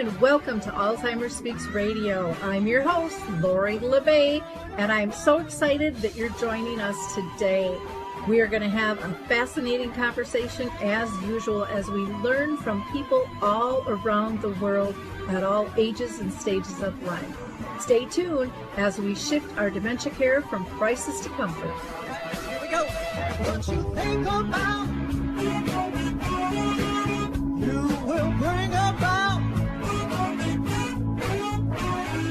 and welcome to Alzheimer's Speaks Radio. I'm your host, Lori LeBay, and I'm so excited that you're joining us today. We are going to have a fascinating conversation as usual as we learn from people all around the world at all ages and stages of life. Stay tuned as we shift our dementia care from crisis to comfort. Here we go. What you think about, you will bring about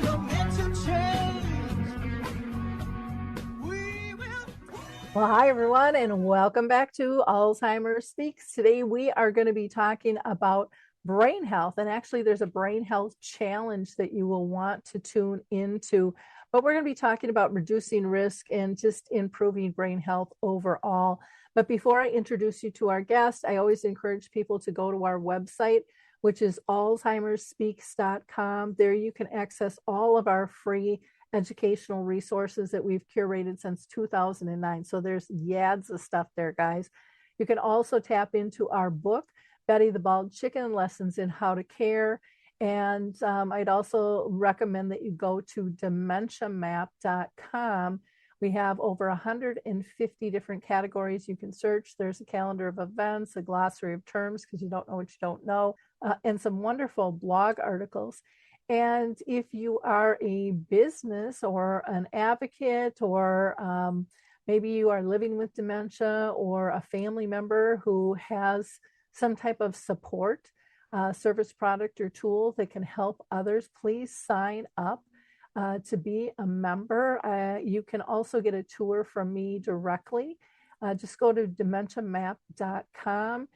dementia change. We will. Well, hi, everyone, and welcome back to Alzheimer's Speaks. Today, we are going to be talking about brain health, and actually, there's a brain health challenge that you will want to tune into, but we're going to be talking about reducing risk and just improving brain health overall. But before I introduce you to our guest, I always encourage people to go to our website, which is alzheimersspeaks.com. There you can access all of our free educational resources that we've curated since 2009. So there's yads of stuff there, guys. You can also tap into our book, Betty the Bald Chicken, Lessons in How to Care. And I'd also recommend that you go to dementiamap.com. We have over 150 different categories you can search. There's a calendar of events, a glossary of terms because you don't know what you don't know, and some wonderful blog articles. And if you are a business or an advocate, or maybe you are living with dementia, or a family member who has some type of support, service, product, or tool that can help others, please sign up to be a member. You can also get a tour from me directly. Just go to dementiamap.com.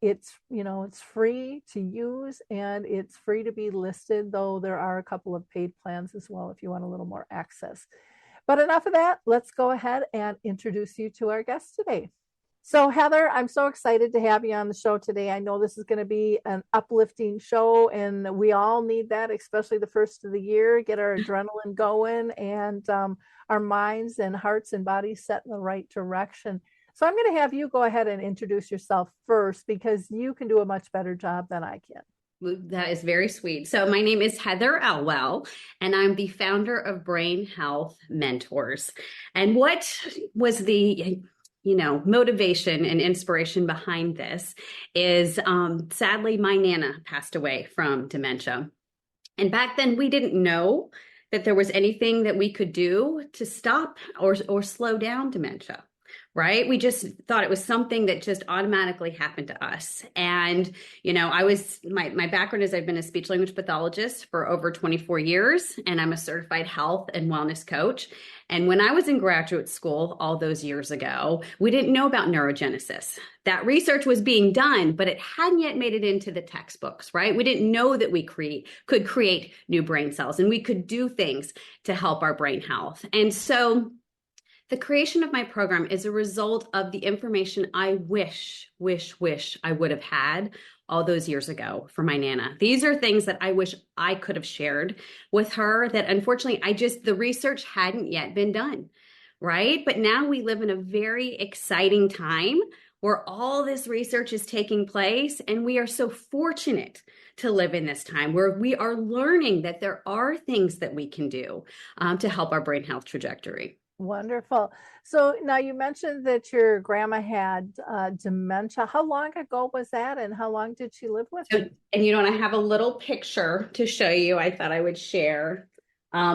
It's free to use, and it's free to be listed, though there are a couple of paid plans as well if you want a little more access. But enough of that. Let's go ahead and introduce you to our guest today. So, Heather, I'm so excited to have you on the show today. I know this is going to be an uplifting show, and we all need that, especially the first of the year, get our adrenaline going and our minds and hearts and bodies set in the right direction. So I'm going to have you go ahead and introduce yourself first, because you can do a much better job than I can. That is very sweet. So my name is Heather Elwell, and I'm the founder of Brain Health Mentors. And what was the motivation and inspiration behind this is, sadly, my Nana passed away from dementia. And back then we didn't know that there was anything that we could do to stop or slow down dementia, right? We just thought it was something that just automatically happened to us. And, my background is I've been a speech language pathologist for over 24 years, and I'm a certified health and wellness coach. And when I was in graduate school all those years ago, we didn't know about neurogenesis. That research was being done, but it hadn't yet made it into the textbooks, right? We didn't know that we could create new brain cells, and we could do things to help our brain health. And so the creation of my program is a result of the information I wish I would have had all those years ago for my Nana. These are things that I wish I could have shared with her that unfortunately the research hadn't yet been done, right? But now we live in a very exciting time where all this research is taking place, and we are so fortunate to live in this time where we are learning that there are things that we can do to help our brain health trajectory. Wonderful. So now you mentioned that your grandma had dementia. How long ago was that, and how long did she live with you? And I have a little picture to show you. I thought I would share.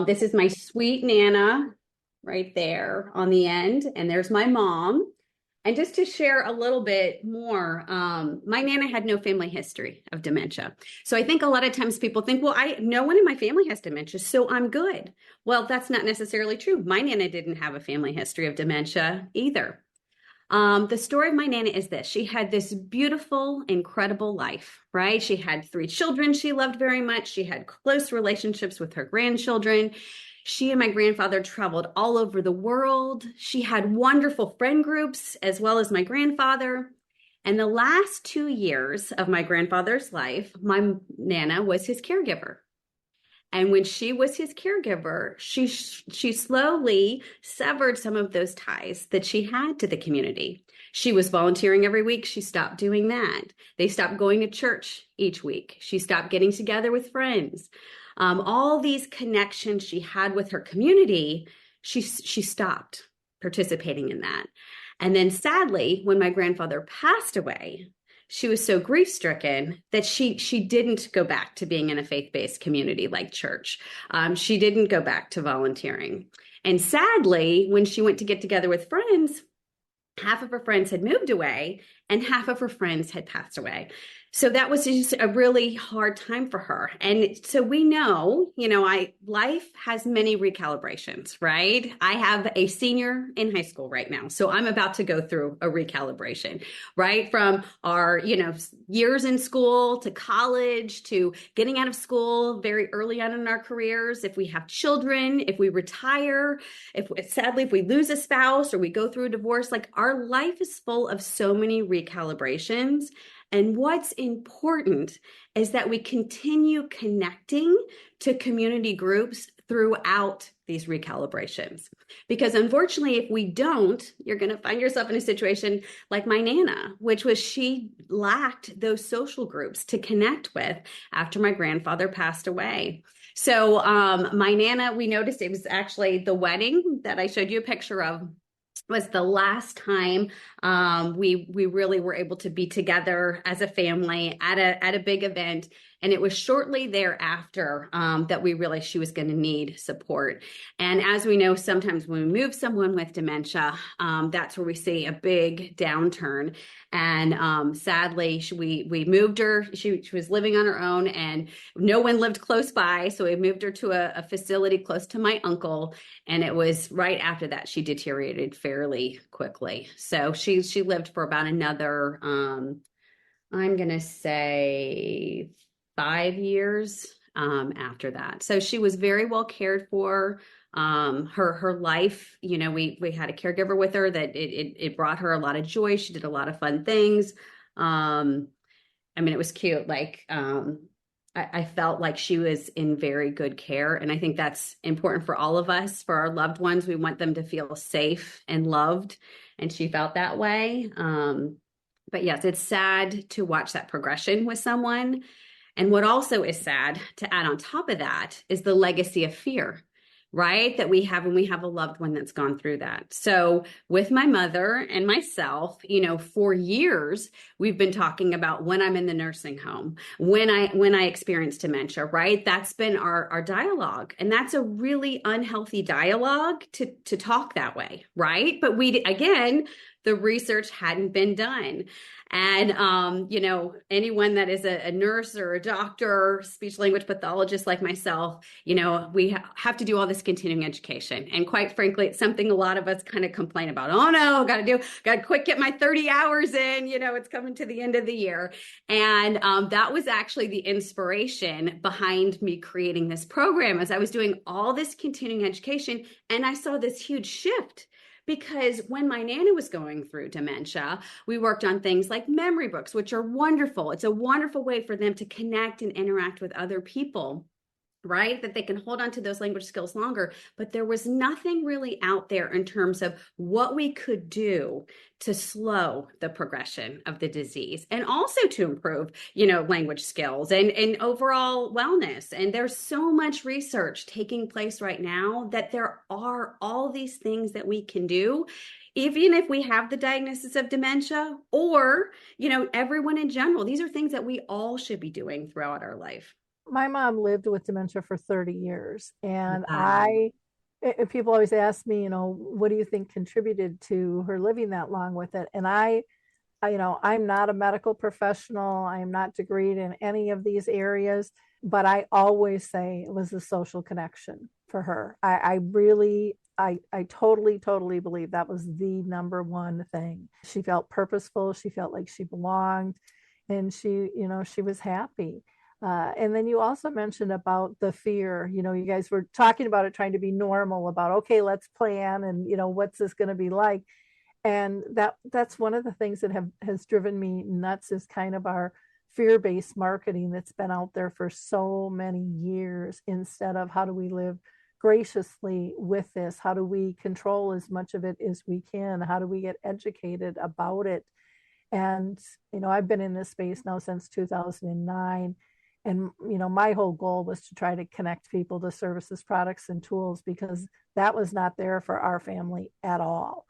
This is my sweet Nana right there on the end, and there's my mom. And just to share a little bit more, my Nana had no family history of dementia. So I think a lot of times people think, well, no one in my family has dementia, so I'm good. Well, that's not necessarily true. My Nana didn't have a family history of dementia either. The story of my Nana is this. She had this beautiful, incredible life, right? She had 3 children she loved very much. She had close relationships with her grandchildren. She and my grandfather traveled all over the world. She had wonderful friend groups, as well as my grandfather. And the last 2 years of my grandfather's life, my Nana was his caregiver. And when she was his caregiver, she slowly severed some of those ties that she had to the community. She was volunteering every week. She stopped doing that. They stopped going to church each week. She stopped getting together with friends. All these connections she had with her community, she stopped participating in that. And then sadly, when my grandfather passed away, she was so grief stricken that she didn't go back to being in a faith-based community like church. She didn't go back to volunteering. And sadly, when she went to get together with friends, half of her friends had moved away and half of her friends had passed away. So that was just a really hard time for her. And so we know, life has many recalibrations, right? I have a senior in high school right now. So I'm about to go through a recalibration, right? From our, years in school to college to getting out of school very early on in our careers. If we have children, if we retire, sadly, if we lose a spouse or we go through a divorce, like our life is full of so many recalibrations. And what's important is that we continue connecting to community groups throughout these recalibrations. Because unfortunately, if we don't, you're going to find yourself in a situation like my Nana, which was she lacked those social groups to connect with after my grandfather passed away. So my Nana, we noticed it was actually the wedding that I showed you a picture of was the last time we really were able to be together as a family at a big event. And it was shortly thereafter that we realized she was going to need support. And as we know, sometimes when we move someone with dementia, that's where we see a big downturn. And sadly, we moved her. She was living on her own and no one lived close by. So we moved her to a facility close to my uncle. And it was right after that she deteriorated fairly quickly. So she lived for about another, I'm going to say 5 years after that. So she was very well cared for. Her life, we had a caregiver with her that it brought her a lot of joy. She did a lot of fun things. It was cute. Like, I felt like she was in very good care. And I think that's important for all of us, for our loved ones. We want them to feel safe and loved. And she felt that way. But yes, it's sad to watch that progression with someone. And what also is sad to add on top of that is the legacy of fear, right? That we have when we have a loved one that's gone through that. So with my mother and myself, for years, we've been talking about when I'm in the nursing home, when I experience dementia, right? That's been our dialogue. And that's a really unhealthy dialogue to talk that way, right? But the research hadn't been done. And, anyone that is a nurse or a doctor, speech language pathologist like myself, we have to do all this continuing education. And quite frankly, it's something a lot of us kind of complain about. Oh no, got to quick get my 30 hours in, it's coming to the end of the year. And that was actually the inspiration behind me creating this program as I was doing all this continuing education. And I saw this huge shift. Because when my Nana was going through dementia, we worked on things like memory books, which are wonderful. It's a wonderful way for them to connect and interact with other people, right? That they can hold on to those language skills longer. But there was nothing really out there in terms of what we could do to slow the progression of the disease and also to improve, language skills and overall wellness. And there's so much research taking place right now that there are all these things that we can do, even if we have the diagnosis of dementia or, everyone in general. These are things that we all should be doing throughout our life. My mom lived with dementia for 30 years. And Wow. people always ask me, what do you think contributed to her living that long with it? And I'm not a medical professional. I am not degreed in any of these areas, but I always say it was the social connection for her. I totally, totally believe that was the number one thing. She felt purposeful. She felt like she belonged and she was happy. And then you also mentioned about the fear, you guys were talking about it, trying to be normal about, okay, let's plan and, what's this going to be like? And that's one of the things that has driven me nuts is kind of our fear-based marketing that's been out there for so many years, instead of how do we live graciously with this? How do we control as much of it as we can? How do we get educated about it? And, I've been in this space now since 2009. And, my whole goal was to try to connect people to services, products, and tools, because that was not there for our family at all.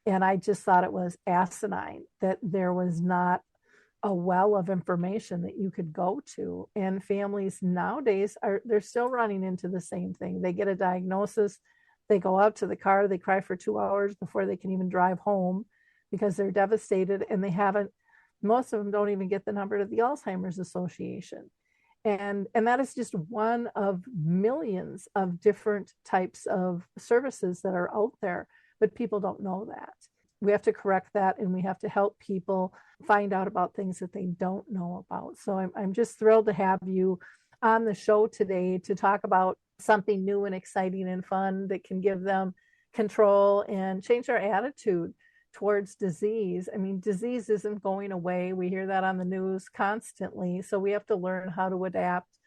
And I just thought it was asinine that there was not a well of information that you could go to. And families nowadays they're still running into the same thing. They get a diagnosis, they go out to the car, they cry for 2 hours before they can even drive home because they're devastated, and most of them don't even get the number to the Alzheimer's Association. And that is just one of millions of different types of services that are out there, but people don't know that. We have to correct that, and we have to help people find out about things that they don't know about. So I'm just thrilled to have you on the show today to talk about something new and exciting and fun that can give them control and change their attitude towards disease. I mean, disease isn't going away. We hear that on the news constantly. So we have to learn how to adapt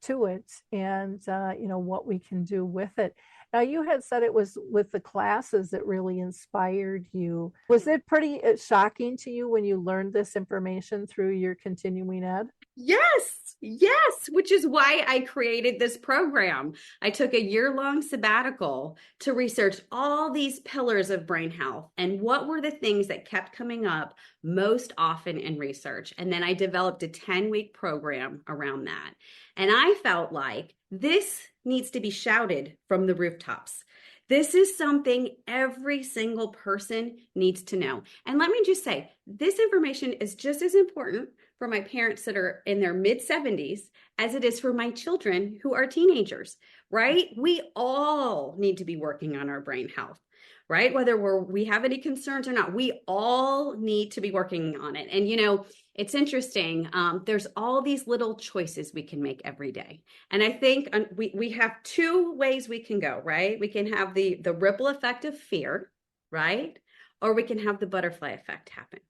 to it, and what we can do with it. Now, you had said it was with the classes that really inspired you. Was it pretty shocking to you when you learned this information through your continuing ed? Yes, which is why I created this program. I took a year-long sabbatical to research all these pillars of brain health and what were the things that kept coming up most often in research. And then I developed a 10-week program around that. And I felt like this needs to be shouted from the rooftops. This is something every single person needs to know. And let me just say, this information is just as important for my parents that are in their mid-70s as it is for my children who are teenagers, right? We all need to be working on our brain health, right? Whether we have any concerns or not, we all need to be working on it. And, it's interesting. There's all these little choices we can make every day. And I think we have two ways we can go, right? We can have the ripple effect of fear, right? Or we can have the butterfly effect happen.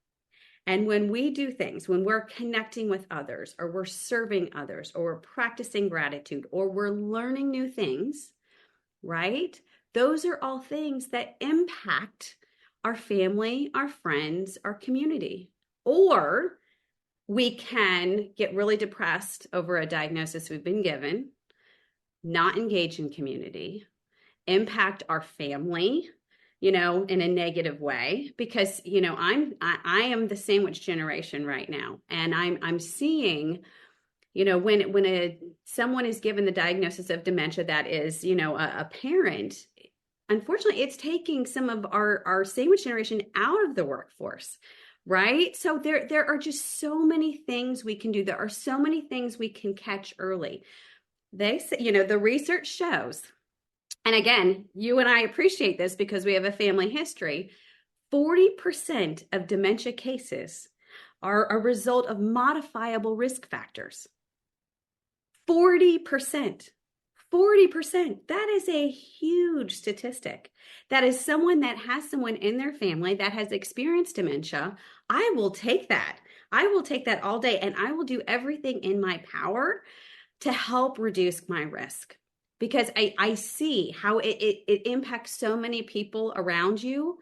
And when we do things, when we're connecting with others, or we're serving others, or we're practicing gratitude, or we're learning new things, right? Those are all things that impact our family, our friends, our community. Or we can get really depressed over a diagnosis we've been given, not engage in community, impact our family, in a negative way, because, I am the sandwich generation right now. And I'm seeing, when someone is given the diagnosis of dementia that is, a parent, unfortunately, it's taking some of our sandwich generation out of the workforce. Right? So there are just so many things we can do. There are so many things we can catch early. They say, the research shows, and again, you and I appreciate this because we have a family history, 40% of dementia cases are a result of modifiable risk factors. 40%. 40%. That is a huge statistic. That is someone that has someone in their family that has experienced dementia. I will take that. I will take that all day, and I will do everything in my power to help reduce my risk, because I see how it impacts so many people around you,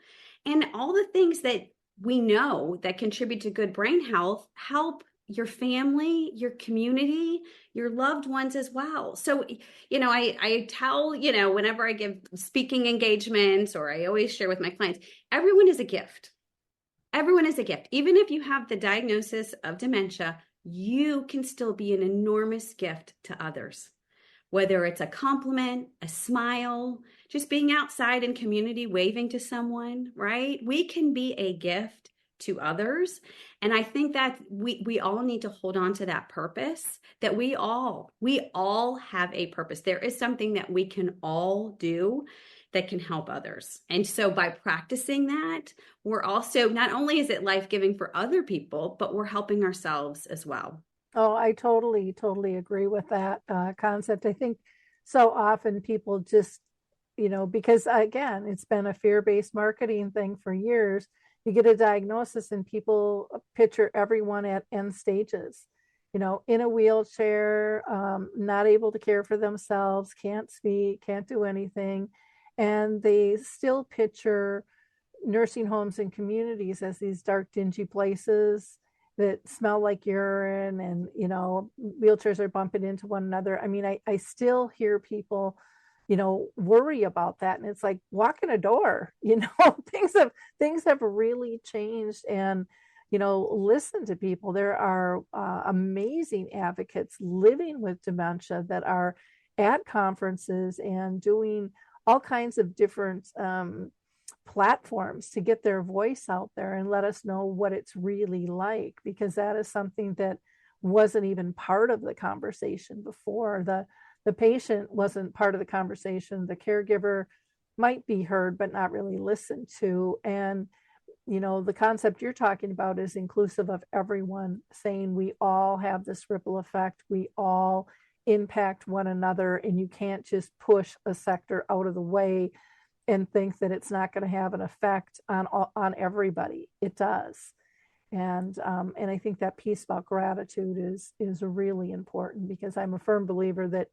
and all the things that we know that contribute to good brain health help your family, your community, your loved ones as well. So, I tell, whenever I give speaking engagements, or I always share with my clients, everyone is a gift. Everyone is a gift. Even if you have the diagnosis of dementia, you can still be an enormous gift to others. Whether it's a compliment, a smile, just being outside in community, waving to someone, right? We can be a gift to others. And I think that we all need to hold on to that purpose, that we all have a purpose. There is something that we can all do that can help others. And so by practicing that, we're also, not only is it life-giving for other people, but we're helping ourselves as well. Oh, I totally agree with that concept. I think so often people just, because again, it's been a fear-based marketing thing for years. you get a diagnosis and people picture everyone at end stages, in a wheelchair, not able to care for themselves, can't speak, can't do anything. And they still picture nursing homes and communities as these dark, dingy places that smell like urine, and wheelchairs are bumping into one another. I mean, I still hear people worry about that, and it's like, walk in a door. Things have really changed. And listen to people. There are amazing advocates living with dementia that are at conferences and doing all kinds of different platforms to get their voice out there and let us know what it's really like, because that is something that wasn't even part of the conversation before. The patient wasn't part of the conversation. The caregiver might be heard but not really listened to. And the concept you're talking about is inclusive of everyone, saying we all have this ripple effect, we all impact one another, and you can't just push a sector out of the way and think that it's not going to have an effect on everybody. It does. And I think that piece about gratitude is really important, because I'm a firm believer that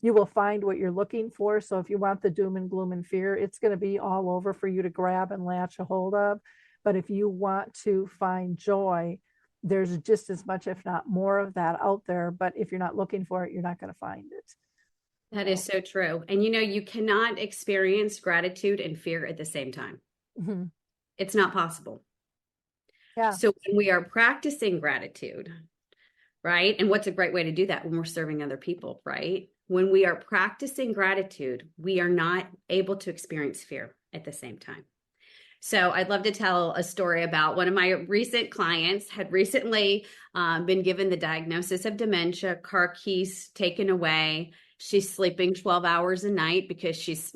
you will find what you're looking for. So if you want the doom and gloom and fear, it's going to be all over for you to grab and latch a hold of. But if you want to find joy, there's just as much, if not more, of that out there. But if you're not looking for it, you're not going to find it. That is so true. And you cannot experience gratitude and fear at the same time. Mm-hmm. It's not possible. Yeah. So when we are practicing gratitude, right? And what's a great way to do that? When we're serving other people, right? When we are practicing gratitude, we are not able to experience fear at the same time. So I'd love to tell a story about one of my recent clients had recently been given the diagnosis of dementia, car keys taken away. She's sleeping 12 hours a night because she's,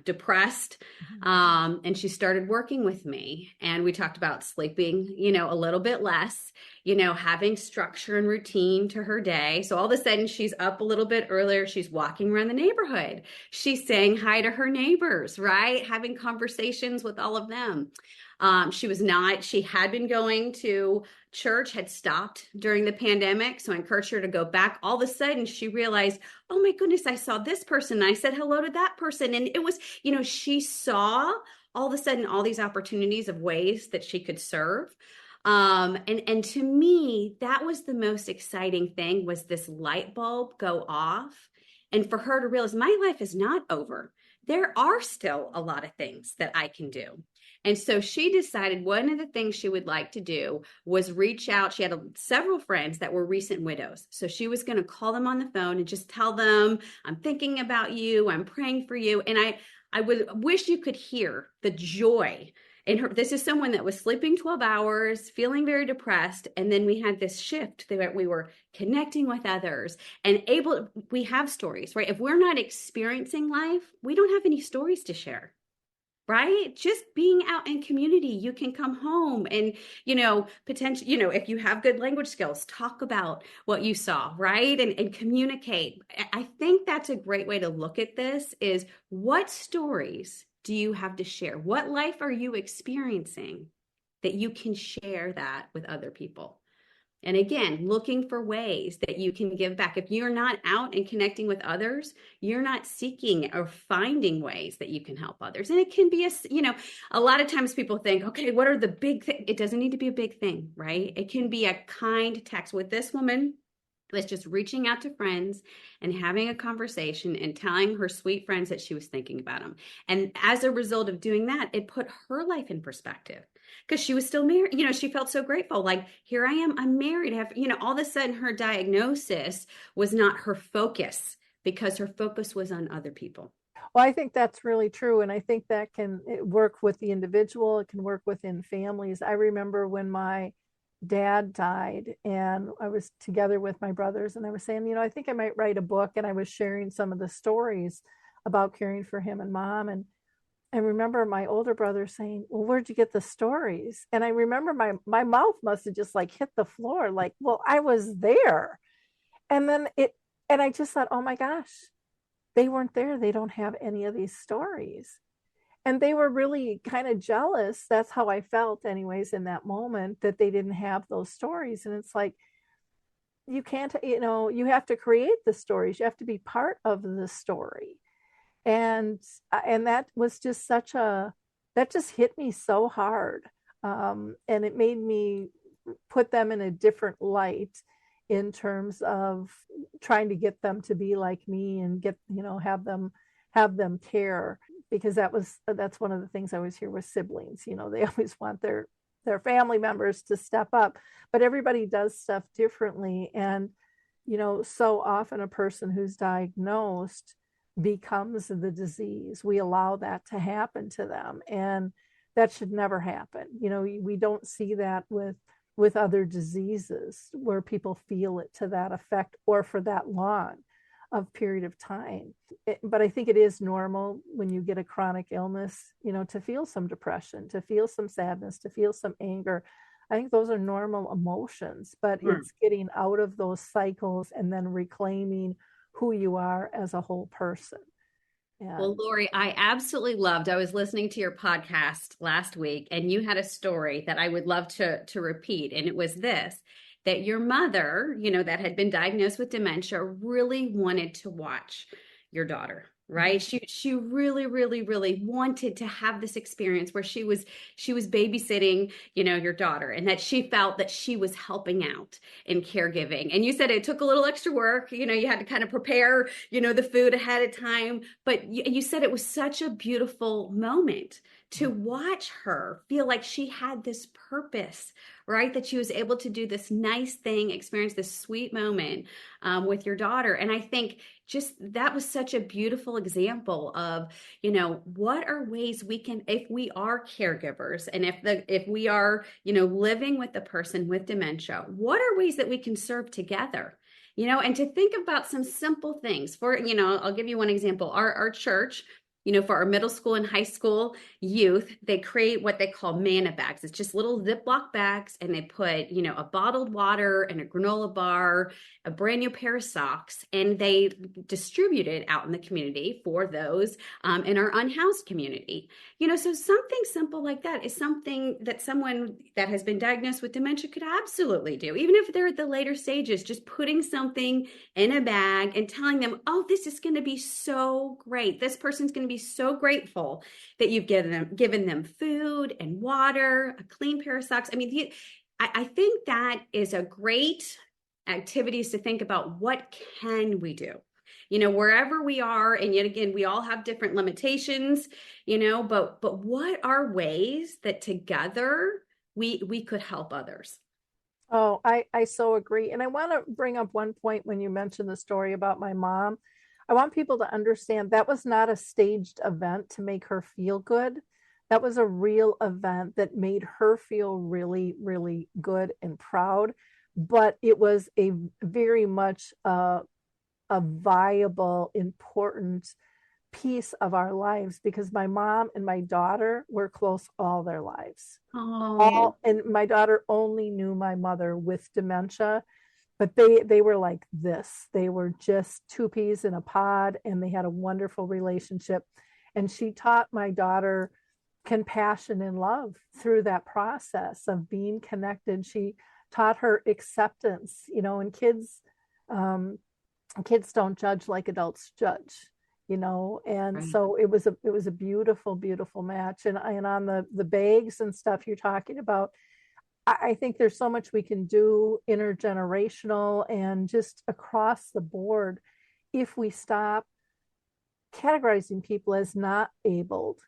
depressed. And she started working with me, and we talked about sleeping, a little bit less, having structure and routine to her day. So all of a sudden she's up a little bit earlier. She's walking around the neighborhood. She's saying hi to her neighbors, right? Having conversations with all of them. She had been going to church, had stopped during the pandemic. So I encouraged her to go back. All of a sudden she realized, oh my goodness, I saw this person. And I said hello to that person. And it was, she saw all of a sudden all these opportunities of ways that she could serve. And to me, that was the most exciting thing, was this light bulb go off, and for her to realize my life is not over. There are still a lot of things that I can do. And so she decided one of the things she would like to do was reach out. She had several friends that were recent widows. So she was going to call them on the phone and just tell them, I'm thinking about you. I'm praying for you. And I would wish you could hear the joy in her. This is someone that was sleeping 12 hours, feeling very depressed. And then we had this shift that we were connecting with others and we have stories, right? If we're not experiencing life, we don't have any stories to share. Right? Just being out in community, you can come home and, potentially, if you have good language skills, talk about what you saw, right? And communicate. I think that's a great way to look at this, is what stories do you have to share? What life are you experiencing that you can share that with other people? And again, looking for ways that you can give back. If you're not out and connecting with others, you're not seeking or finding ways that you can help others. And it can be a lot of times people think, okay, what are the big things? It doesn't need to be a big thing, right? It can be a kind text. With this woman, was just reaching out to friends and having a conversation and telling her sweet friends that she was thinking about them. And as a result of doing that, it put her life in perspective, because she was still married. She felt so grateful. Like, here I am, I'm married. All of a sudden her diagnosis was not her focus, because her focus was on other people. Well, I think that's really true. And I think that can work with the individual. It can work within families. I remember when my dad died and I was together with my brothers, and I was saying, I think I might write a book. And I was sharing some of the stories about caring for him and mom. And I remember my older brother saying, well, where'd you get the stories? And I remember my mouth must have just like hit the floor. Like, well, I was there. And I just thought, oh my gosh, they weren't there. They don't have any of these stories. And they were really kind of jealous. That's how I felt, anyways, in that moment, that they didn't have those stories. And it's like, you can't, you have to create the stories. You have to be part of the story. And that was just that just hit me so hard. And it made me put them in a different light in terms of trying to get them to be like me and have them care, because that's one of the things I always hear with siblings. They always want their family members to step up, but everybody does stuff differently. And so often a person who's diagnosed becomes the disease. We allow that to happen to them, and that should never happen. We don't see that with other diseases where people feel it to that effect or for that long of period of time. But I think it is normal when you get a chronic illness, to feel some depression, to feel some sadness, to feel some anger. I think those are normal emotions, but it's getting out of those cycles and then reclaiming who you are as a whole person. Well, Lori, I absolutely loved. I was listening to your podcast last week, and you had a story that I would love to repeat. And it was this, that your mother, that had been diagnosed with dementia, really wanted to watch your daughter, right? She really, really, really wanted to have this experience where she was babysitting, your daughter, and that she felt that she was helping out in caregiving. And you said it took a little extra work, you had to kind of prepare, the food ahead of time, but you said it was such a beautiful moment to watch her feel like she had this purpose, right? That she was able to do this nice thing, experience this sweet moment with your daughter. And I think just that was such a beautiful example of, what are ways we can, if we are caregivers and if we are, living with the person with dementia, what are ways that we can serve together? And to think about some simple things. For, I'll give you one example. Our church, for our middle school and high school youth, they create what they call manna bags. It's just little Ziploc bags, and they put, a bottled water and a granola bar, a brand new pair of socks, and they distribute it out in the community for those in our unhoused community. So something simple like that is something that someone that has been diagnosed with dementia could absolutely do, even if they're at the later stages, just putting something in a bag and telling them, oh, this is going to be so great. This person's going to be so grateful that you've given them food and water, a clean pair of socks. I mean, I think that is a great activities to think about. What can we do? Wherever we are, and yet again, we all have different limitations, but what are ways that together we could help others? Oh, I so agree. And I want to bring up one point when you mentioned the story about my mom. I want people to understand that was not a staged event to make her feel good. That was a real event that made her feel really, really good and proud. But it was a very much a viable, important piece of our lives, because my mom and my daughter were close all their lives. Oh, And my daughter only knew my mother with dementia, but they were like this. They were just two peas in a pod, and they had a wonderful relationship. And she taught my daughter compassion and love through that process of being connected. She taught her acceptance, and kids don't judge like adults judge, and right. so it was a beautiful, beautiful match. And on the bags and stuff you're talking about, I think there's so much we can do intergenerational and just across the board if we stop categorizing people as not abled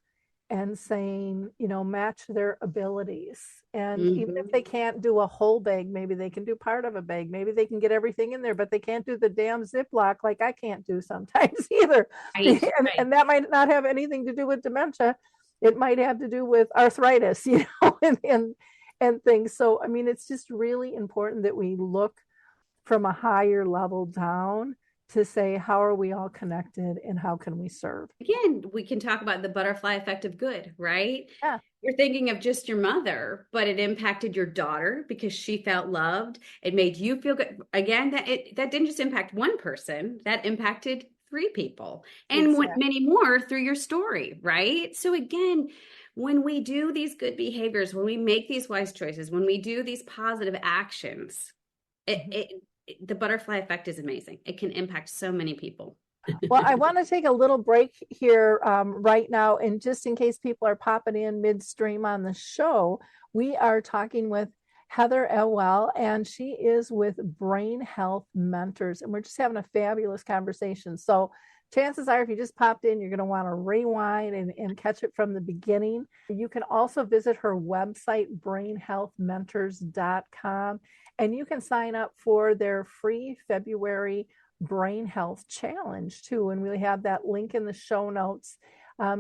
and saying, match their abilities. And even if they can't do a whole bag, maybe they can do part of a bag. Maybe they can get everything in there, but they can't do the damn Ziploc like I can't do sometimes either. Right, And, right. and that might not have anything to do with dementia. It might have to do with arthritis, and things. So, I mean, it's just really important that we look from a higher level down to say, how are we all connected and how can we serve? Again, we can talk about the butterfly effect of good, right? Yeah. You're thinking of just your mother, but it impacted your daughter because she felt loved. It made you feel good. Again, that didn't just impact one person, that impacted 3 people and Exactly. many more through your story, right? So again, when we do these good behaviors, when we make these wise choices, when we do these positive actions, the butterfly effect is amazing. It can impact so many people. Well, I want to take a little break here right now. And just in case people are popping in midstream on the show, we are talking with Heather Elwell, and she is with Brain Health Mentors. And we're just having a fabulous conversation. So, chances are, if you just popped in, you're going to want to rewind and catch it from the beginning. You can also visit her website, brainhealthmentors.com, and you can sign up for their free February Brain Health Challenge too, and we have that link in the show notes.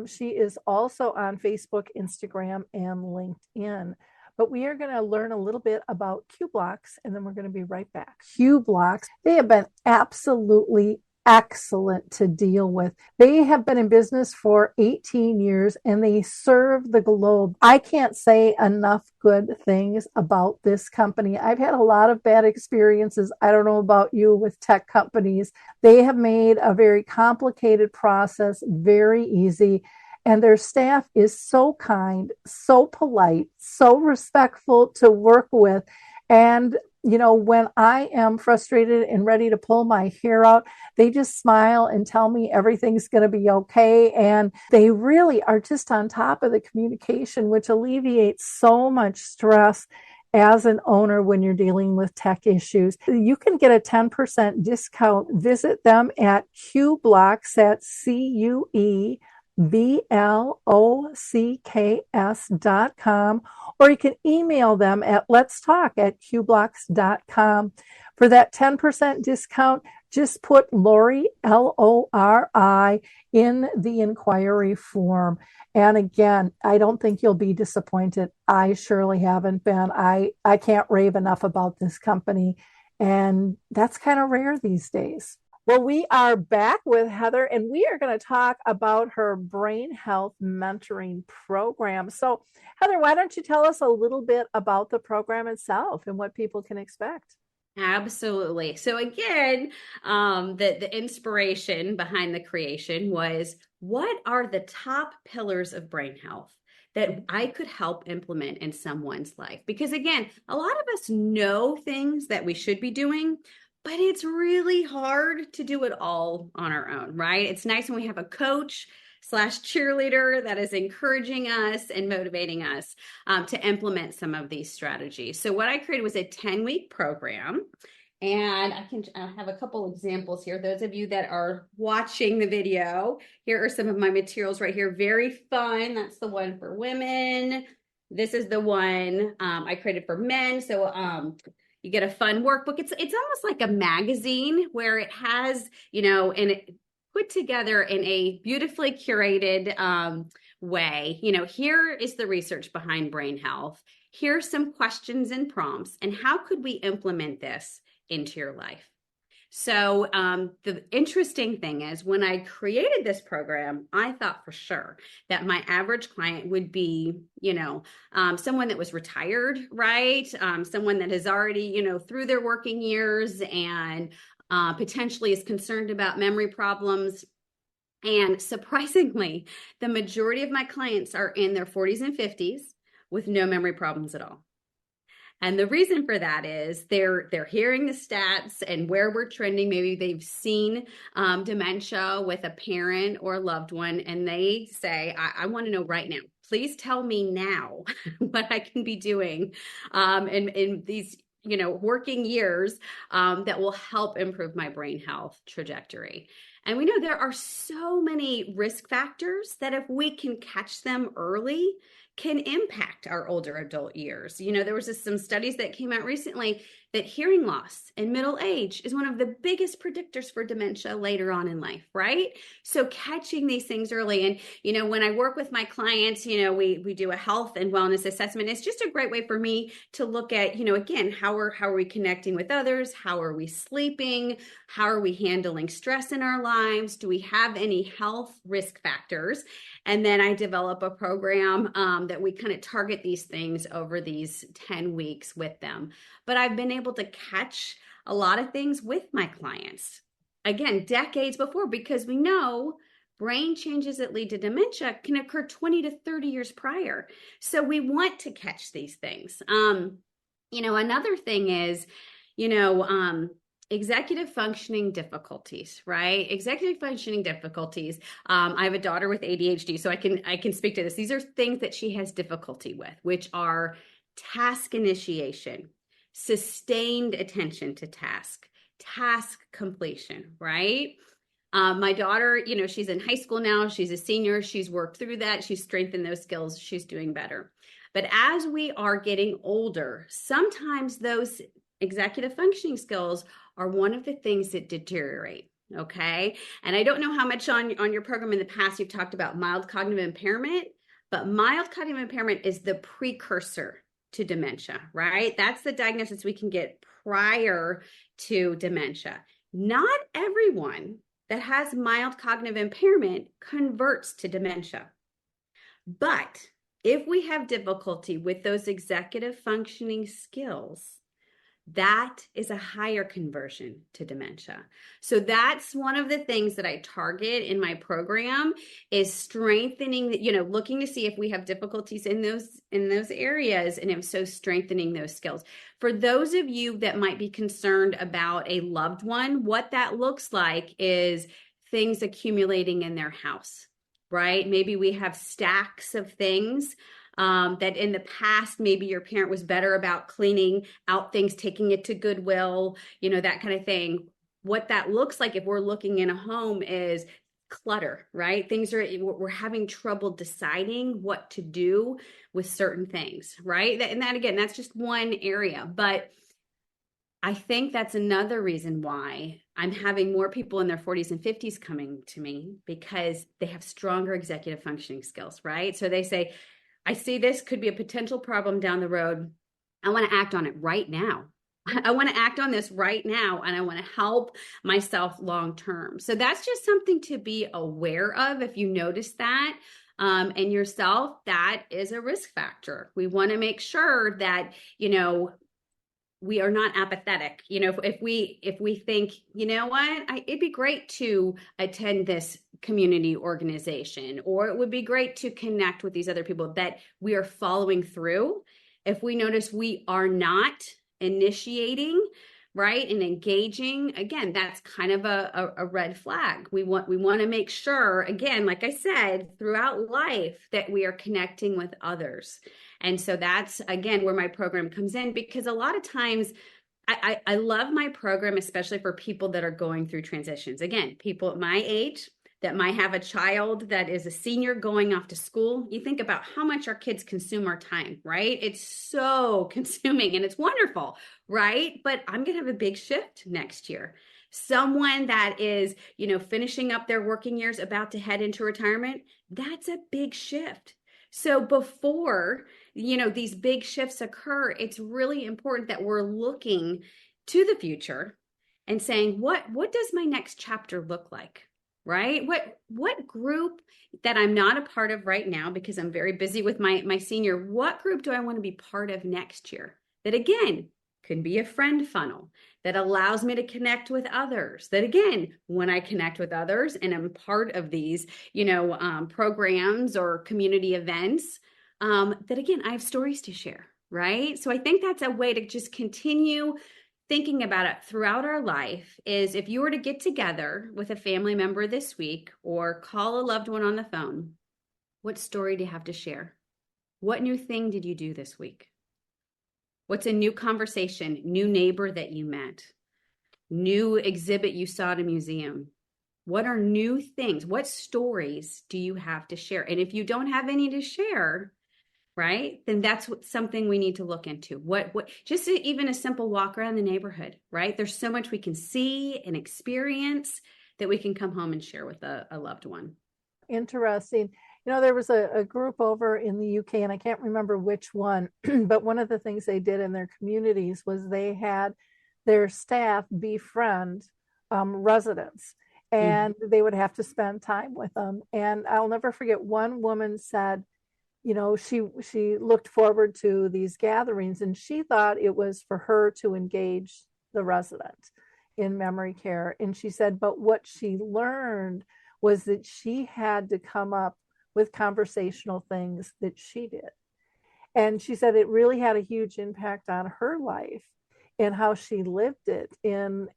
She is also on Facebook, Instagram, and LinkedIn. But we are going to learn a little bit about Q blocks, and then we're going to be right back. Q blocks, they have been absolutely excellent to deal with. They have been in business for 18 years and they serve the globe. I can't say enough good things about this company. I've had a lot of bad experiences. I don't know about you with tech companies. They have made a very complicated process very easy. And their staff is so kind, so polite, so respectful to work with. And when I am frustrated and ready to pull my hair out, they just smile and tell me everything's going to be okay. And they really are just on top of the communication, which alleviates so much stress as an owner when you're dealing with tech issues. You can get a 10% discount. Visit them at Q Blocks at CUEBLOCKS.com, or you can email them at letstalk@qblocks.com. For that 10% discount, just put Lori, Lori, in the inquiry form. And again, I don't think you'll be disappointed. I surely haven't been. I can't rave enough about this company. And that's kind of rare these days. Well, we are back with Heather, and we are going to talk about her brain health mentoring program. So, Heather, why don't you tell us a little bit about the program itself and what people can expect? Absolutely. So again, the inspiration behind the creation was, what are the top pillars of brain health that I could help implement in someone's life? Because again, a lot of us know things that we should be doing, but it's really hard to do it all on our own, right? It's nice when we have a coach slash cheerleader that is encouraging us and motivating us to implement some of these strategies. So what I created was a 10-week program. And I have a couple examples here. Those of you that are watching the video, here are some of my materials right here. Very fun. That's the one for women. This is the one I created for men. So you get a fun workbook. It's almost like a magazine where it has, and it put together in a beautifully curated way. Here is the research behind brain health. Here's some questions and prompts, and how could we implement this into your life? So the interesting thing is, when I created this program, I thought for sure that my average client would be, someone that was retired, right? Someone that is already, through their working years and potentially is concerned about memory problems. And surprisingly, the majority of my clients are in their 40s and 50s with no memory problems at all. And the reason for that is they're hearing the stats and where we're trending. Maybe they've seen dementia with a parent or a loved one, and they say, I want to know right now. Please tell me now what I can be doing in these working years that will help improve my brain health trajectory. And we know there are so many risk factors that if we can catch them early, can impact our older adult years. There was some studies that came out recently that hearing loss in middle age is one of the biggest predictors for dementia later on in life, right? So catching these things early. And, when I work with my clients, we do a health and wellness assessment. It's just a great way for me to look at, again, how are we connecting with others? How are we sleeping? How are we handling stress in our lives? Do we have any health risk factors? And then I develop a program that we kind of target these things over these 10 weeks with them. But I've been able to catch a lot of things with my clients again, decades before, because we know brain changes that lead to dementia can occur 20 to 30 years prior. So we want to catch these things. Another thing is, you know, um, executive functioning difficulties, right? Executive functioning difficulties. I have a daughter with ADHD, so I can speak to this. These are things that she has difficulty with, which are task initiation, sustained attention to task completion, right? My daughter, she's in high school now. She's a senior. She's worked through that. She's strengthened those skills. She's doing better. But as we are getting older, sometimes those executive functioning skills are one of the things that deteriorate. Okay. And I don't know how much on your program in the past you've talked about mild cognitive impairment, but mild cognitive impairment is the precursor to dementia, right? That's the diagnosis we can get prior to dementia. Not everyone that has mild cognitive impairment converts to dementia. But if we have difficulty with those executive functioning skills, that is a higher conversion to dementia. So that's one of the things that I target in my program is strengthening, looking to see if we have difficulties in those areas, and if so, strengthening those skills. For those of you that might be concerned about a loved one, what that looks like is things accumulating in their house, right? Maybe we have stacks of things that in the past, maybe your parent was better about cleaning out things, taking it to Goodwill, that kind of thing. What that looks like if we're looking in a home is clutter, right? We're having trouble deciding what to do with certain things, right? And that, again, that's just one area. But I think that's another reason why I'm having more people in their 40s and 50s coming to me, because they have stronger executive functioning skills, right? So they say, I see this could be a potential problem down the road. I want to act on it right now. I want to act on this right now, and I want to help myself long term. So that's just something to be aware of. If you notice that in yourself, that is a risk factor. We want to make sure that, we are not apathetic. If we think, it'd be great to attend this community organization, or it would be great to connect with these other people, that we are following through. If we notice we are not initiating, right, and engaging, again, that's kind of a red flag. We want to make sure, again, like I said, throughout life, that we are connecting with others. And so that's, again, where my program comes in, because a lot of times I love my program, especially for people that are going through transitions. Again, people at my age that might have a child that is a senior going off to school. You think about how much our kids consume our time, right? It's so consuming, and it's wonderful, right? But I'm going to have a big shift next year. Someone that is, finishing up their working years, about to head into retirement, that's a big shift. So before, these big shifts occur, it's really important that we're looking to the future and saying, what does my next chapter look like? Right? What group that I'm not a part of right now, because I'm very busy with my senior, what group do I want to be part of next year? That, again, can be a friend funnel that allows me to connect with others. That, again, when I connect with others and I'm part of these, programs or community events, that, again, I have stories to share, right? So I think that's a way to just continue thinking about it throughout our life. Is if you were to get together with a family member this week or call a loved one on the phone, what story do you have to share? What new thing did you do this week? What's a new conversation, new neighbor that you met, new exhibit you saw at a museum? What are new things? What stories do you have to share? And if you don't have any to share, right, then that's something we need to look into. What just even a simple walk around the neighborhood, right? There's so much we can see and experience that we can come home and share with a loved one. Interesting. There was a group over in the UK, and I can't remember which one, but one of the things they did in their communities was they had their staff befriend residents, and they would have to spend time with them. And I'll never forget, one woman said, she looked forward to these gatherings, and she thought it was for her to engage the resident. in memory care. And she said, but what she learned was that she had to come up with conversational things that she did. And she said it really had a huge impact on her life and how she lived it. And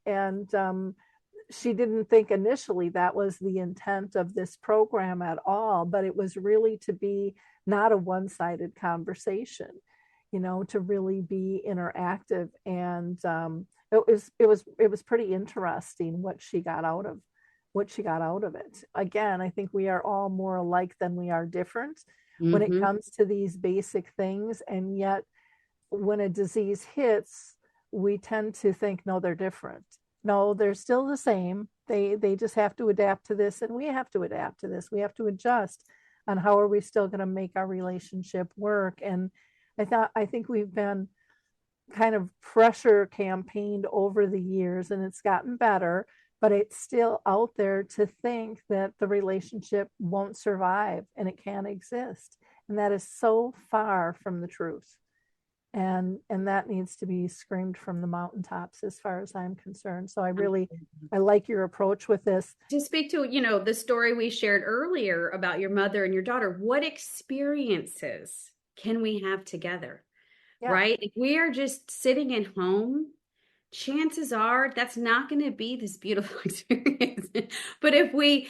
she didn't think initially that was the intent of this program at all, but it was really to be not a one-sided conversation, to really be interactive. And it was pretty interesting what she got out of it. Again, I think we are all more alike than we are different when it comes to these basic things. And yet when a disease hits, we tend to think, no, they're different. No, they're still the same. They just have to adapt to this, and we have to adapt to this. We have to adjust on how are we still going to make our relationship work. And I think we've been kind of pressure campaigned over the years, and it's gotten better, but it's still out there to think that the relationship won't survive and it can't exist. And that is so far from the truth. And that needs to be screamed from the mountaintops as far as I'm concerned. So I like your approach with this. To speak to, the story we shared earlier about your mother and your daughter, what experiences can we have together? Yeah. Right? If we are just sitting at home, chances are that's not going to be this beautiful experience. But if we,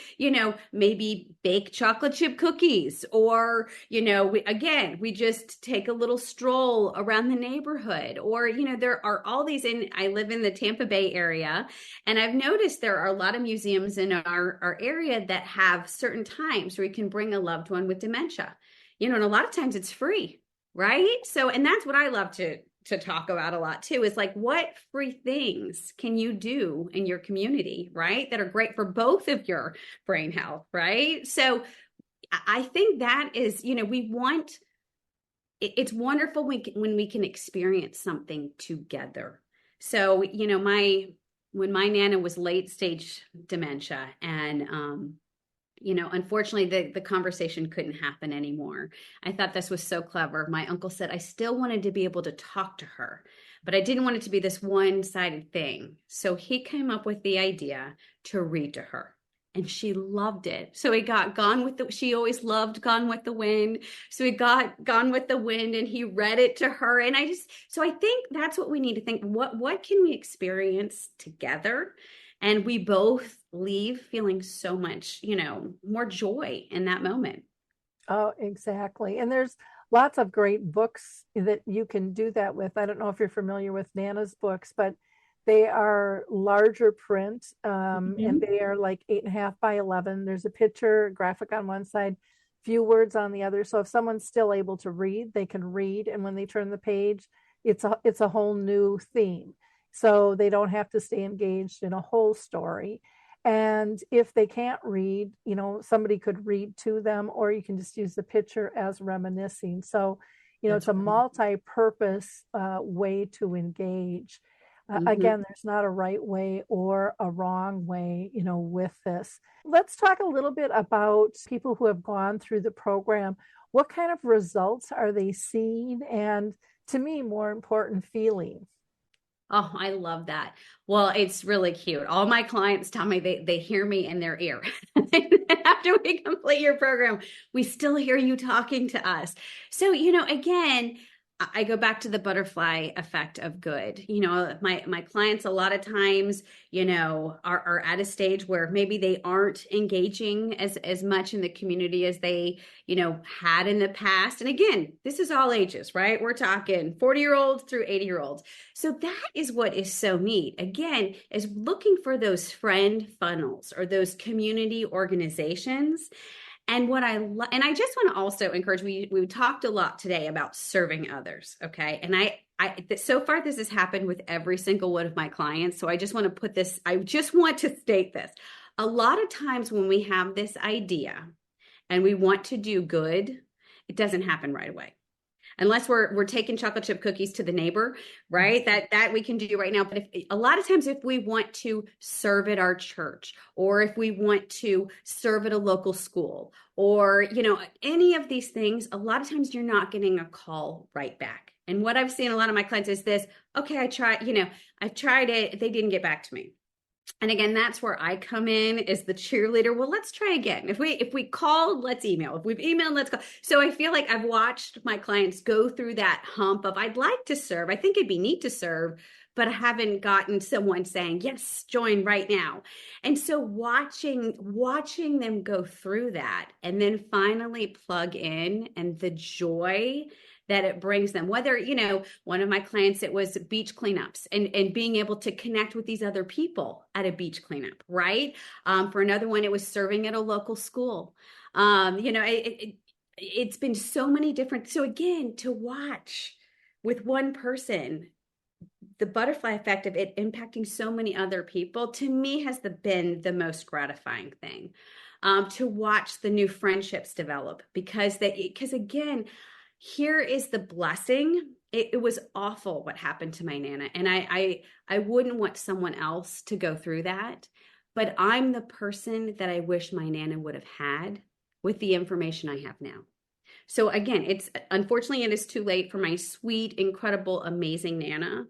maybe bake chocolate chip cookies, or, we just take a little stroll around the neighborhood, or, there are all these, and I live in the Tampa Bay area, and I've noticed there are a lot of museums in our area that have certain times where you can bring a loved one with dementia, and a lot of times it's free, right? So, and that's what I love to talk about a lot too, is like, what free things can you do in your community, right? That are great for both of your brain health, right? So I think that is, it's wonderful when we can experience something together. So, when my Nana was late stage dementia, and, unfortunately the conversation couldn't happen anymore. I thought this was so clever. My uncle said, I still wanted to be able to talk to her, but I didn't want it to be this one-sided thing. So he came up with the idea to read to her, and she loved it. So he got she always loved Gone with the Wind. So he got Gone with the Wind, and he read it to her. And I think that's what we need to think. What can we experience together? And we both leave feeling so much, more joy in that moment. Oh, exactly. And there's lots of great books that you can do that with. I don't know if you're familiar with Nana's books, but they are larger print, and they are like 8.5 by 11. There's a picture, graphic on one side, few words on the other. So if someone's still able to read, they can read. And when they turn the page, it's a whole new theme. So they don't have to stay engaged in a whole story. And if they can't read, somebody could read to them, or you can just use the picture as reminiscing. So, it's a multi-purpose way to engage. Again, there's not a right way or a wrong way, with this. Let's talk a little bit about people who have gone through the program. What kind of results are they seeing? And to me, more important, feeling. Oh, I love that. Well, it's really cute. All my clients tell me they hear me in their ear. After we complete your program, we still hear you talking to us. So, again, I go back to the butterfly effect of good. My clients a lot of times, are at a stage where maybe they aren't engaging as much in the community as they, had in the past. And again, this is all ages, right? We're talking 40-year-olds through 80-year-olds. So that is what is so neat. Again, is looking for those friend funnels or those community organizations. And what and I just want to also encourage, we talked a lot today about serving others. Okay. And so far, this has happened with every single one of my clients. So I just want to state this. A lot of times when we have this idea and we want to do good, it doesn't happen right away. Unless we're taking chocolate chip cookies to the neighbor, right? That we can do right now. But a lot of times, if we want to serve at our church, or if we want to serve at a local school, or any of these things, a lot of times you're not getting a call right back. And what I've seen a lot of my clients is this: okay, I've tried it, they didn't get back to me. And again, that's where I come in as the cheerleader. Well, let's try again. If we called, let's email. If we've emailed, let's go. So I feel like I've watched my clients go through that hump of I'd like to serve. I think it'd be neat to serve, but I haven't gotten someone saying, yes, join right now. And so watching them go through that and then finally plug in, and the joy that it brings them, whether, one of my clients, it was beach cleanups and being able to connect with these other people at a beach cleanup, right? For another one, it was serving at a local school. It's been so many different. So again, to watch with one person, the butterfly effect of it impacting so many other people, to me has been the most gratifying thing. To watch the new friendships develop, because again, here is the blessing. It was awful what happened to my Nana. And I wouldn't want someone else to go through that, but I'm the person that I wish my Nana would have had with the information I have now. So again, unfortunately, it is too late for my sweet, incredible, amazing Nana.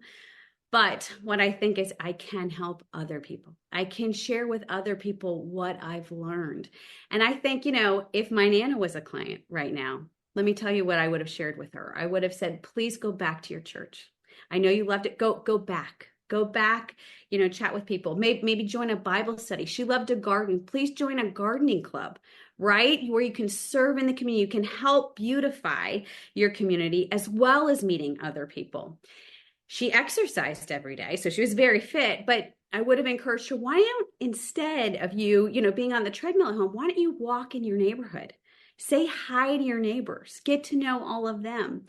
But what I think is I can help other people. I can share with other people what I've learned. And I think, if my Nana was a client right now, let me tell you what I would have shared with her. I would have said, please go back to your church. I know you loved it. Go back. Go back, chat with people. Maybe join a Bible study. She loved to garden. Please join a gardening club, right? Where you can serve in the community. You can help beautify your community as well as meeting other people. She exercised every day, so she was very fit, but I would have encouraged her, why don't, instead of you, being on the treadmill at home, why don't you walk in your neighborhood? Say hi to your neighbors, get to know all of them.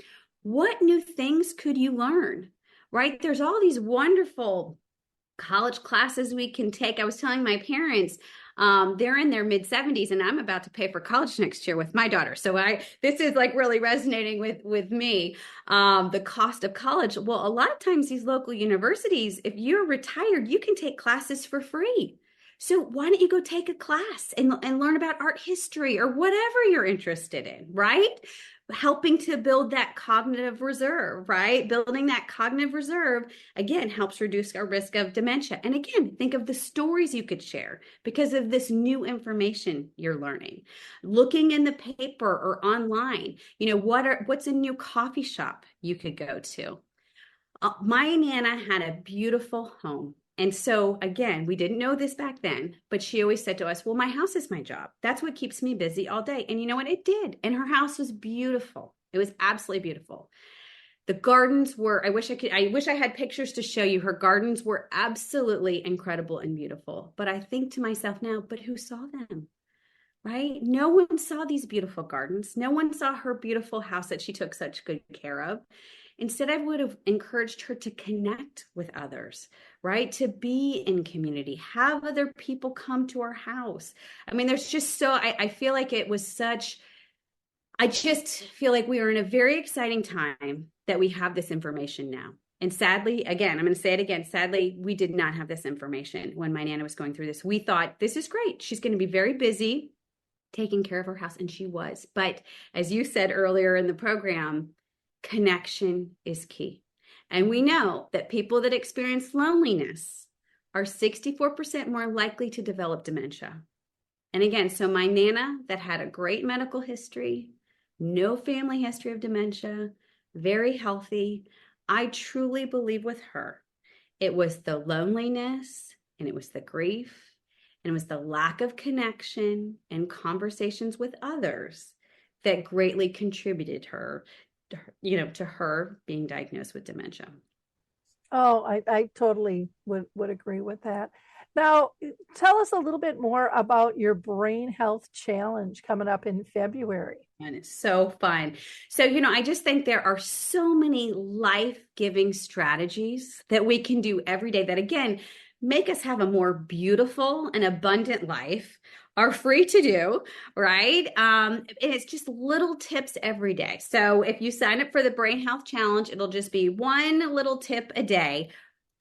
What new things could you learn, right? There's all these wonderful college classes we can take. I was telling my parents, they're in their mid-70s, and I'm about to pay for college next year with my daughter. So this is like really resonating with me. The cost of college. Well, a lot of times these local universities, if you're retired, you can take classes for free. So why don't you go take a class and learn about art history or whatever you're interested in, right? Helping to build that cognitive reserve, right? Building that cognitive reserve, again, helps reduce our risk of dementia. And again, think of the stories you could share because of this new information you're learning. Looking in the paper or online, what's a new coffee shop you could go to? My Nana had a beautiful home. And so again, we didn't know this back then, but she always said to us, well, my house is my job. That's what keeps me busy all day. And you know what? It did. And her house was beautiful. It was absolutely beautiful. The gardens were, I wish I had pictures to show you. Her gardens were absolutely incredible and beautiful. But I think to myself now, but who saw them? Right? No one saw these beautiful gardens. No one saw her beautiful house that she took such good care of. Instead, I would have encouraged her to connect with others, right? To be in community, have other people come to our house. I mean, there's just I feel like it was I just feel like we are in a very exciting time that we have this information now. And sadly, again, I'm going to say it again, sadly, we did not have this information when my Nana was going through this. We thought, this is great. She's going to be very busy taking care of her house. And she was. But as you said earlier in the program, connection is key. And we know that people that experience loneliness are 64% more likely to develop dementia. And again, so my Nana that had a great medical history, no family history of dementia, very healthy, I truly believe with her, it was the loneliness and it was the grief and it was the lack of connection and conversations with others that greatly contributed to her being diagnosed with dementia. Oh, I totally would agree with that. Now, tell us a little bit more about your brain health challenge coming up in February. And it's so fun. So, I just think there are so many life-giving strategies that we can do every day that, again, make us have a more beautiful and abundant life, are free to do, right? And it's just little tips every day. So if you sign up for the Brain Health Challenge, it'll just be one little tip a day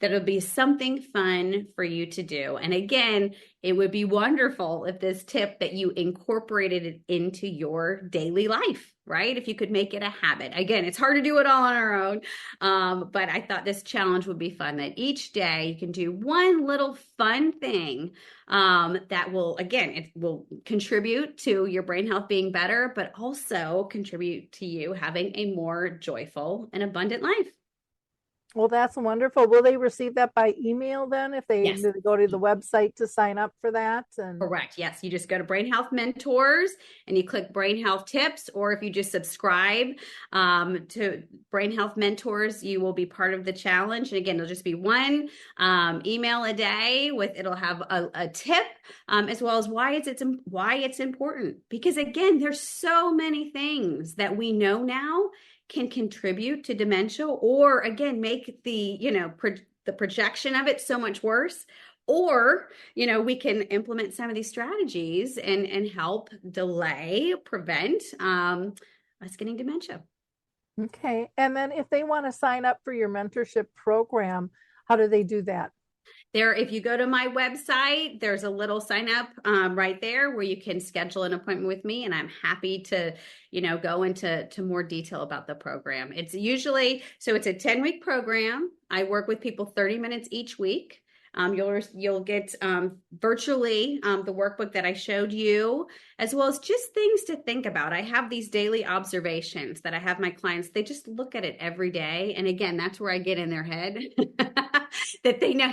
That'll be something fun for you to do. And again, it would be wonderful if this tip that you incorporated it into your daily life, right? If you could make it a habit. Again, it's hard to do it all on our own. But I thought this challenge would be fun, that each day you can do one little fun thing that will, again, it will contribute to your brain health being better, but also contribute to you having a more joyful and abundant life. Well, that's wonderful. Will they receive that by email then if they Yes. go to the website to sign up for that? And Correct. Yes. You just go to Brain Health Mentors and you click Brain Health Tips, or if you just subscribe to Brain Health Mentors, you will be part of the challenge. And again, it'll just be one email a day it'll have a tip as well as why it's important. Because again, there's so many things that we know now can contribute to dementia, or again, make the, the projection of it so much worse. Or, we can implement some of these strategies and help prevent us getting dementia. okay. And then if they want to sign up for your mentorship program, how do they do that? If you go to my website, there's a little sign up right there where you can schedule an appointment with me, and I'm happy to, go into more detail about the program. It's it's a 10-week program. I work with people 30 minutes each week. You'll get virtually the workbook that I showed you, as well as just things to think about. I have these daily observations that I have my clients, they just look at it every day. And again, that's where I get in their head that they know,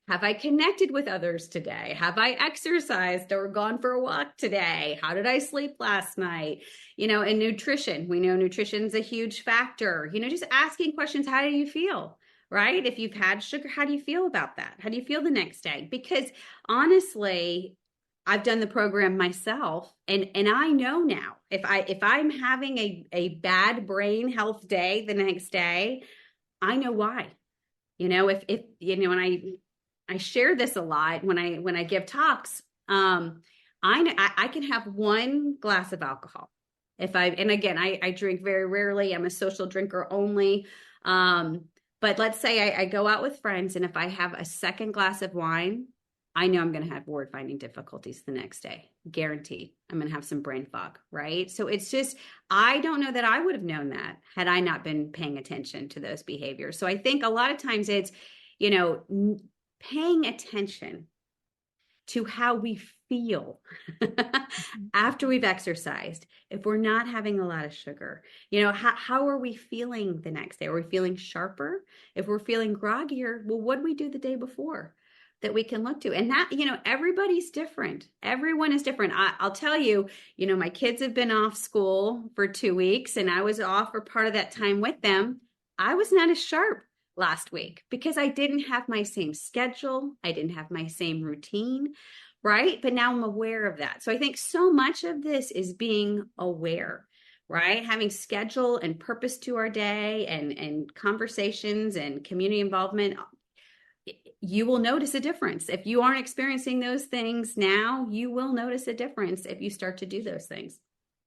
have I connected with others today? Have I exercised or gone for a walk today? How did I sleep last night? And nutrition, we know nutrition's a huge factor. Just asking questions, how do you feel? Right? If you've had sugar, how do you feel about that? How do you feel the next day? Because honestly, I've done the program myself, and I know now if I'm having a bad brain health day the next day, I know why. And I share this a lot when I give talks. I can have one glass of alcohol and again, I drink very rarely. I'm a social drinker only. But let's say I go out with friends, and if I have a second glass of wine, I know I'm going to have word finding difficulties the next day. Guaranteed. I'm going to have some brain fog, right? So it's just, I don't know that I would have known that had I not been paying attention to those behaviors. So I think a lot of times it's, paying attention to how we feel after we've exercised. If we're not having a lot of sugar, how are we feeling the next day? Are we feeling sharper? If we're feeling groggier, well, what did we do the day before that we can look to? And that, everybody's different. Everyone is different. I'll tell you, my kids have been off school for 2 weeks, and I was off for part of that time with them. I was not as sharp last week because I didn't have my same schedule. I didn't have my same routine, right? But now I'm aware of that. So I think so much of this is being aware, right? Having schedule and purpose to our day and conversations and community involvement. You will notice a difference. If you aren't experiencing those things now, you will notice a difference if you start to do those things.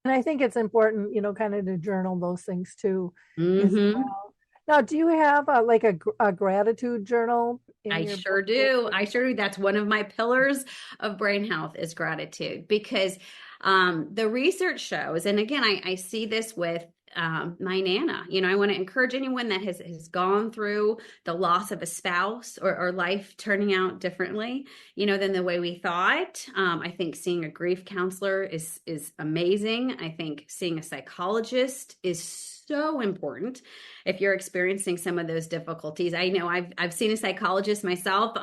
And I think it's important, kind of to journal those things too. As Mm-hmm. well. Now, do you have a gratitude journal? I sure do. That's one of my pillars of brain health is gratitude, because the research shows, and again, I see this with my Nana. I want to encourage anyone that has gone through the loss of a spouse or life turning out differently, than the way we thought. I think seeing a grief counselor is amazing. I think seeing a psychologist is so important if you're experiencing some of those difficulties. I know I've seen a psychologist myself.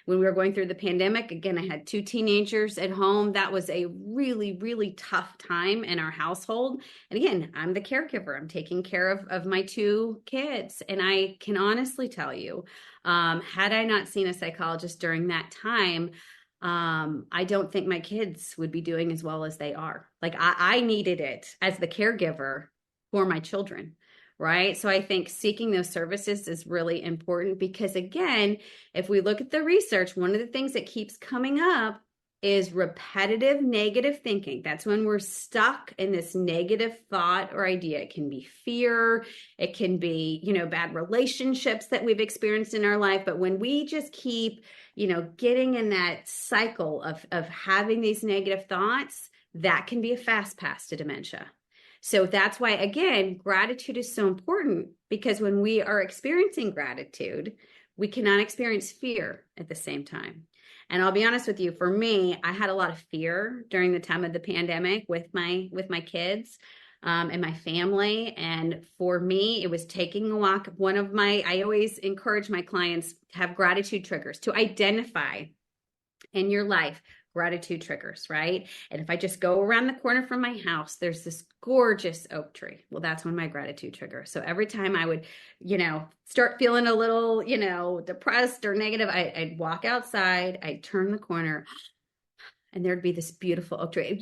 When we were going through the pandemic, again, I had 2 teenagers at home. That was a really, really tough time in our household. And again, I'm the caregiver. I'm taking care of my 2 kids. And I can honestly tell you, had I not seen a psychologist during that time, I don't think my kids would be doing as well as they are. Like I needed it as the caregiver for my children. Right. So I think seeking those services is really important because, again, if we look at the research, one of the things that keeps coming up is repetitive negative thinking. That's when we're stuck in this negative thought or idea. It can be fear. It can be, bad relationships that we've experienced in our life. But when we just keep, getting in that cycle of having these negative thoughts, that can be a fast pass to dementia. So that's why, again, gratitude is so important, because when we are experiencing gratitude, we cannot experience fear at the same time. And I'll be honest with you, for me, I had a lot of fear during the time of the pandemic with my kids and my family. And for me, it was taking a walk. I always encourage my clients to have gratitude triggers, to identify in your life gratitude triggers, right? And if I just go around the corner from my house, there's this gorgeous oak tree. Well, that's one of my gratitude triggers. So every time I would, start feeling a little, depressed or negative, I'd walk outside, I'd turn the corner, and there'd be this beautiful oak tree.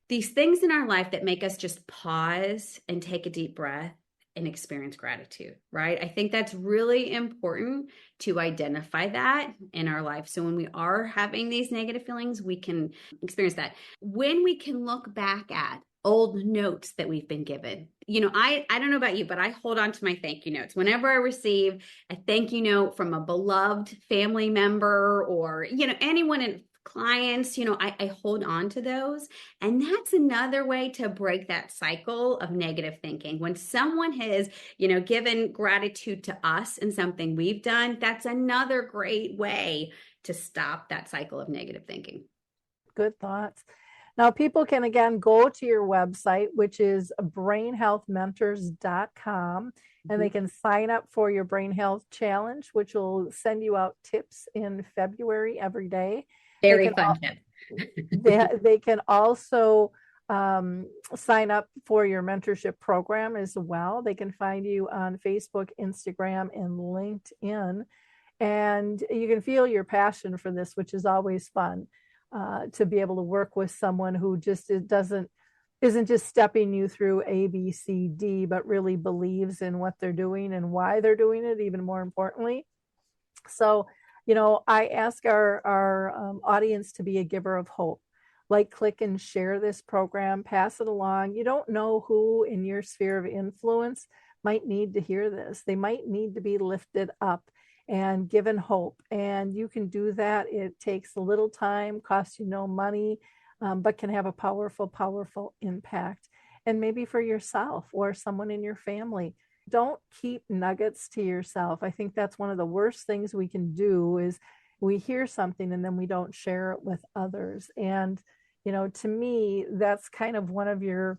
These things in our life that make us just pause and take a deep breath and experience gratitude, right? I think that's really important to identify that in our life. So when we are having these negative feelings, we can experience that. When we can look back at old notes that we've been given. I don't know about you, but I hold on to my thank you notes. Whenever I receive a thank you note from a beloved family member or, anyone in clients, I hold on to those. And that's another way to break that cycle of negative thinking. When someone has, given gratitude to us and something we've done, that's another great way to stop that cycle of negative thinking. Good thoughts. Now, people can, again, go to your website, which is brainhealthmentors.com, and they can sign up for your Brain Health Challenge, which will send you out tips in February every day. Very fun tip. They can also sign up for your mentorship program as well. They can find you on Facebook, Instagram, and LinkedIn. And you can feel your passion for this, which is always fun, to be able to work with someone who just isn't just stepping you through A, B, C, D, but really believes in what they're doing and why they're doing it, even more importantly. So, I ask our audience to be a giver of hope. Like, click, and share this program, pass it along. You don't know who in your sphere of influence might need to hear this. They might need to be lifted up and given hope. And you can do that. It takes a little time, costs you no money, but can have a powerful, powerful impact. And maybe for yourself or someone in your family. Don't keep nuggets to yourself. I think that's one of the worst things we can do is we hear something and then we don't share it with others. And, to me, that's kind of one of your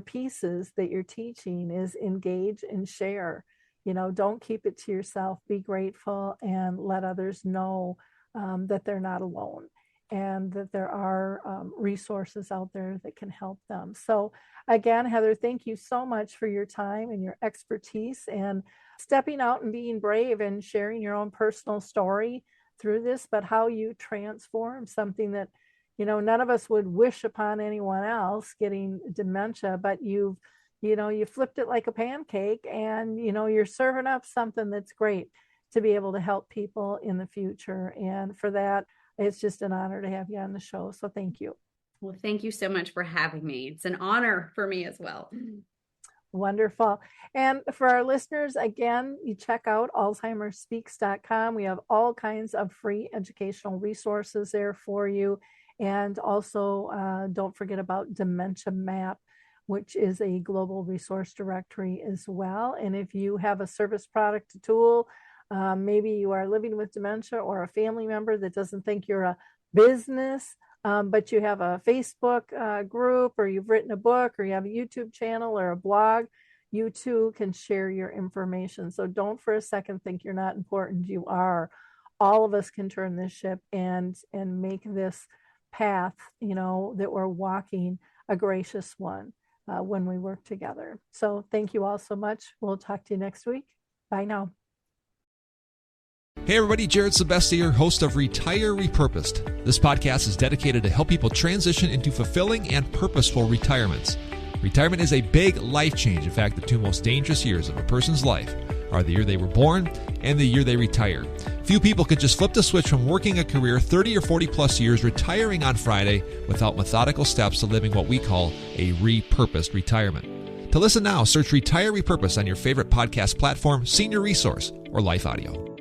pieces that you're teaching is engage and share. Don't keep it to yourself. Be grateful and let others know that they're not alone and that there are resources out there that can help them. So again, Heather, thank you so much for your time and your expertise and stepping out and being brave and sharing your own personal story through this, but how you transform something that, none of us would wish upon anyone else, getting dementia, but you flipped it like a pancake and, you're serving up something that's great to be able to help people in the future. And for that, it's just an honor to have you on the show. So thank you. Well, thank you so much for having me. It's an honor for me as well. Wonderful. And for our listeners, again, you check out alzheimersspeaks.com. We have all kinds of free educational resources there for you. And also don't forget about Dementia Map, which is a global resource directory as well. And if you have a service product tool, maybe you are living with dementia or a family member that doesn't think you're a business, but you have a Facebook group, or you've written a book, or you have a YouTube channel or a blog, you too can share your information. So don't for a second think you're not important. You are. All of us can turn this ship and make this path, that we're walking a gracious one when we work together. So thank you all so much. We'll talk to you next week. Bye now. Hey everybody, Jared Sebesti here, host of Retire Repurposed. This podcast is dedicated to help people transition into fulfilling and purposeful retirements. Retirement is a big life change. In fact, the two most dangerous years of a person's life are the year they were born and the year they retire. Few people can just flip the switch from working a career 30 or 40 plus years, retiring on Friday, without methodical steps to living what we call a repurposed retirement. To listen now, search Retire Repurposed on your favorite podcast platform, Senior Resource, or Life Audio.